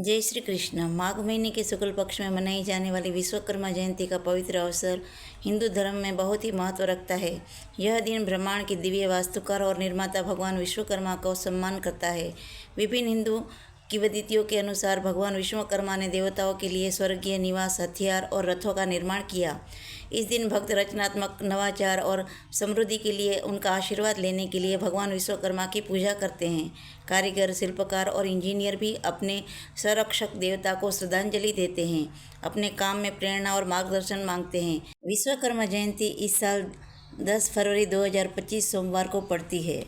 जय श्री कृष्ण। माघ महीने के शुक्ल पक्ष में मनाई जाने वाली विश्वकर्मा जयंती का पवित्र अवसर हिंदू धर्म में बहुत ही महत्व रखता है। यह दिन ब्रह्मांड के दिव्य वास्तुकार और निर्माता भगवान विश्वकर्मा को सम्मान करता है। विभिन्न हिंदू किंवदंतियों के अनुसार भगवान विश्वकर्मा ने देवताओं के लिए स्वर्गीय निवास, हथियार और रथों का निर्माण किया। इस दिन भक्त रचनात्मक नवाचार और समृद्धि के लिए उनका आशीर्वाद लेने के लिए भगवान विश्वकर्मा की पूजा करते हैं। कारीगर, शिल्पकार और इंजीनियर भी अपने संरक्षक देवता को श्रद्धांजलि देते हैं, अपने काम में प्रेरणा और मार्गदर्शन मांगते हैं। विश्वकर्मा जयंती इस साल 10 फरवरी 2025 सोमवार को पड़ती है।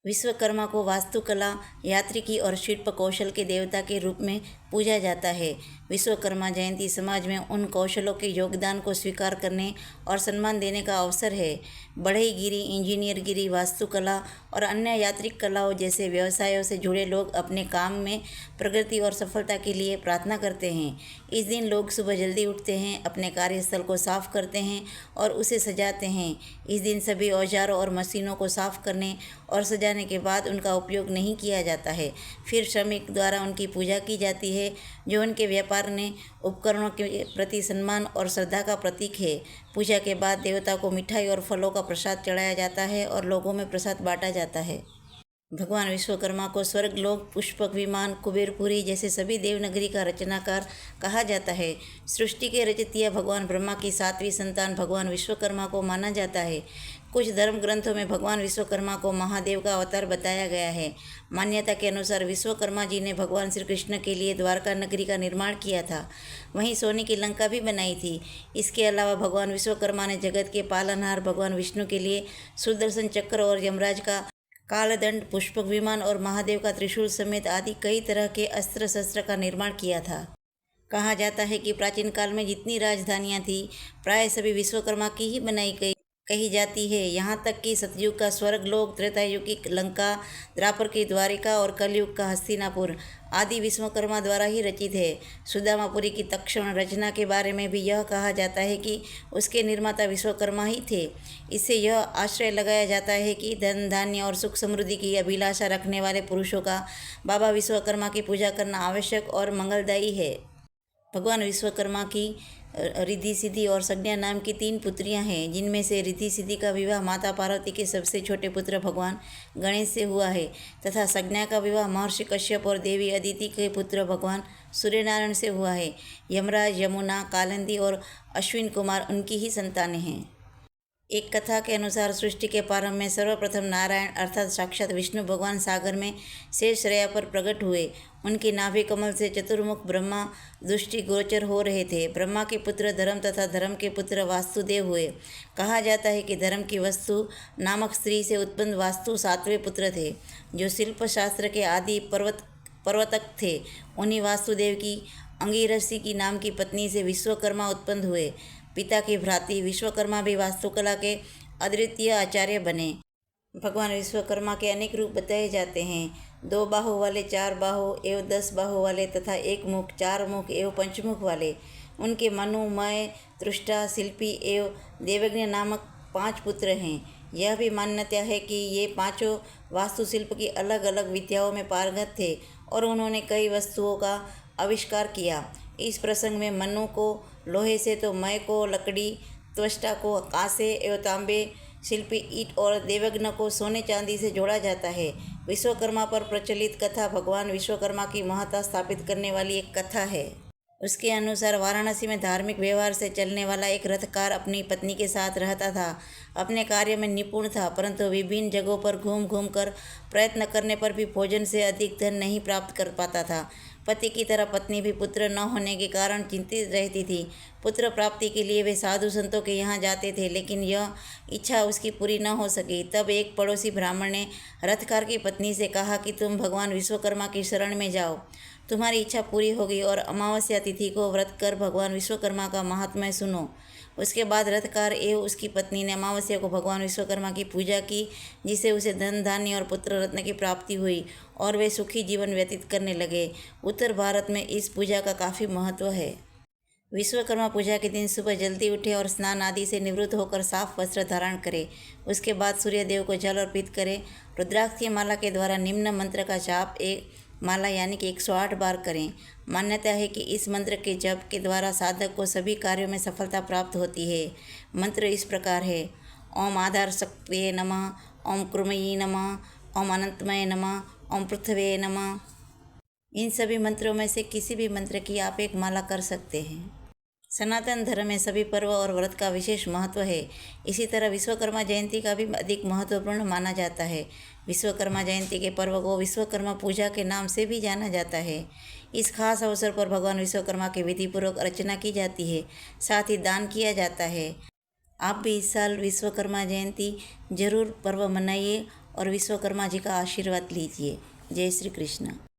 विश्वकर्मा को वास्तुकला, यात्रिकी और शिल्प कौशल के देवता के रूप में पूजा जाता है। विश्वकर्मा जयंती समाज में उन कौशलों के योगदान को स्वीकार करने और सम्मान देने का अवसर है। बढ़ईगिरी, इंजीनियरगिरी, वास्तुकला और अन्य यांत्रिक कलाओं जैसे व्यवसायों से जुड़े लोग अपने काम में प्रगति और सफलता के लिए प्रार्थना करते हैं। इस दिन लोग सुबह जल्दी उठते हैं, अपने कार्यस्थल को साफ करते हैं और उसे सजाते हैं। इस दिन सभी औजारों और मशीनों को साफ करने और सजाने के बाद उनका उपयोग नहीं किया जाता है। फिर श्रमिक द्वारा उनकी पूजा की जाती है, जो उनके व्यापार ने उपकरणों के प्रति सम्मान और श्रद्धा का प्रतीक है। पूजा के बाद देवता को मिठाई और फलों का प्रसाद चढ़ाया जाता है और लोगों में प्रसाद बांटा जाता है। भगवान विश्वकर्मा को स्वर्गलोक, पुष्पक विमान, कुबेरपुरी जैसे सभी देवनगरी का रचनाकार कहा जाता है। सृष्टि के रचयिता भगवान ब्रह्मा की 7वीं संतान भगवान विश्वकर्मा को माना जाता है। कुछ धर्म ग्रंथों में भगवान विश्वकर्मा को महादेव का अवतार बताया गया है। मान्यता के अनुसार विश्वकर्मा जी ने भगवान श्री कृष्ण के लिए द्वारका नगरी का निर्माण किया था, वहीं सोने की लंका भी बनाई थी। इसके अलावा भगवान विश्वकर्मा ने जगत के पालनहार भगवान विष्णु के लिए सुदर्शन चक्र और यमराज का कालदंड, पुष्पक विमान और महादेव का त्रिशूल समेत आदि कई तरह के अस्त्र शस्त्र का निर्माण किया था। कहा जाता है कि प्राचीन काल में जितनी राजधानियां थी, प्राय सभी विश्वकर्मा की ही बनाई गई कही जाती है। यहाँ तक कि सतयुग का स्वर्गलोक, त्रेतायुग की लंका, द्वापर की द्वारिका और कलयुग का हस्तिनापुर आदि विश्वकर्मा द्वारा ही रचित है। सुदामापुरी की तक्षण रचना के बारे में भी यह कहा जाता है कि उसके निर्माता विश्वकर्मा ही थे। इससे यह आश्रय लगाया जाता है कि धन, धान्य और सुख समृद्धि की अभिलाषा रखने वाले पुरुषों का बाबा विश्वकर्मा की पूजा करना आवश्यक और मंगलदायी है। भगवान विश्वकर्मा की रिद्धि सिद्धि और संज्ञा नाम की 3 पुत्रियां हैं, जिनमें से रिद्धि सिद्धि का विवाह माता पार्वती के सबसे छोटे पुत्र भगवान गणेश से हुआ है तथा संज्ञा का विवाह महर्षि कश्यप और देवी अदिति के पुत्र भगवान सूर्यनारायण से हुआ है। यमराज, यमुना, कालिंदी और अश्विन कुमार उनकी ही संतानें हैं। एक कथा के अनुसार सृष्टि के प्रारंभ में सर्वप्रथम नारायण अर्थात साक्षात विष्णु भगवान सागर में शेषशय्या पर प्रकट हुए। उनके नाभि कमल से चतुर्मुख ब्रह्मा दृष्टि गोचर हो रहे थे। ब्रह्मा के पुत्र धर्म तथा धर्म के पुत्र वास्तुदेव हुए। कहा जाता है कि धर्म की वस्तु नामक स्त्री से उत्पन्न वास्तु 7वें पुत्र थे, जो शिल्प शास्त्र के आदि प्रवर्तक थे। उन्हीं वास्तुदेव की अंगिरसी की नाम की पत्नी से विश्वकर्मा उत्पन्न हुए। पिता की भ्रातृ विश्वकर्मा भी वास्तुकला के अद्वितीय आचार्य बने। भगवान विश्वकर्मा के अनेक रूप बताए जाते हैं। 2 बाहों वाले, 4 बाहों एवं 10 बाहों वाले तथा 1 मुख, 4 मुख एवं 5 मुख वाले। उनके मनु, मय, तृष्टा, शिल्पी एवं देवज्ञ नामक 5 पुत्र हैं। यह भी मान्यता है कि ये पांचों वास्तुशिल्प की अलग अलग विद्याओं में पारंगत थे और उन्होंने कई वस्तुओं का आविष्कार किया। इस प्रसंग में मनु को लोहे से, तो मय को लकड़ी, त्वष्टा को कांसे एवं तांबे, शिल्पी ईंट और देवज्ञ को सोने चांदी से जोड़ा जाता है। विश्वकर्मा पर प्रचलित कथा भगवान विश्वकर्मा की महत्ता स्थापित करने वाली एक कथा है। उसके अनुसार वाराणसी में धार्मिक व्यवहार से चलने वाला एक रथकार अपनी पत्नी के साथ रहता था। अपने कार्य में निपुण था, परंतु विभिन्न जगहों पर घूम घूम कर प्रयत्न करने पर भी भोजन से अधिक धन नहीं प्राप्त कर पाता था। पति की तरह पत्नी भी पुत्र न होने के कारण चिंतित रहती थी। पुत्र प्राप्ति के लिए वे साधु संतों के यहाँ जाते थे, लेकिन यह इच्छा उसकी पूरी न हो सकी। तब एक पड़ोसी ब्राह्मण ने रथकार की पत्नी से कहा कि तुम भगवान विश्वकर्मा की शरण में जाओ, तुम्हारी इच्छा पूरी होगी और अमावस्या तिथि को व्रत कर भगवान विश्वकर्मा का महात्म्य सुनो। उसके बाद रथकार एवं उसकी पत्नी ने अमावस्या को भगवान विश्वकर्मा की पूजा की, जिससे उसे धन, धान्य और पुत्र रत्न की प्राप्ति हुई और वे सुखी जीवन व्यतीत करने लगे। उत्तर भारत में इस पूजा का काफ़ी महत्व है। विश्वकर्मा पूजा के दिन सुबह जल्दी उठे और स्नान आदि से निवृत्त होकर साफ वस्त्र धारण करें। उसके बाद सूर्यदेव को जल अर्पित करें। रुद्राक्ष की माला के द्वारा निम्न मंत्र का जाप माला यानी कि 108 बार करें। मान्यता है कि इस मंत्र के जप के द्वारा साधक को सभी कार्यों में सफलता प्राप्त होती है। मंत्र इस प्रकार है: ओम आधार शक्तिये नमः, ओम कुर्मयी नमः, ओम अनंतमय नमः, ओम पृथ्वे नमः। इन सभी मंत्रों में से किसी भी मंत्र की आप एक माला कर सकते हैं। सनातन धर्म में सभी पर्व और व्रत का विशेष महत्व है। इसी तरह विश्वकर्मा जयंती का भी अधिक महत्वपूर्ण माना जाता है। विश्वकर्मा जयंती के पर्व को विश्वकर्मा पूजा के नाम से भी जाना जाता है। इस खास अवसर पर भगवान विश्वकर्मा की विधिपूर्वक अर्चना की जाती है, साथ ही दान किया जाता है। आप भी इस साल विश्वकर्मा जयंती जरूर पर्व मनाइए और विश्वकर्मा जी का आशीर्वाद लीजिए। जय श्री कृष्ण।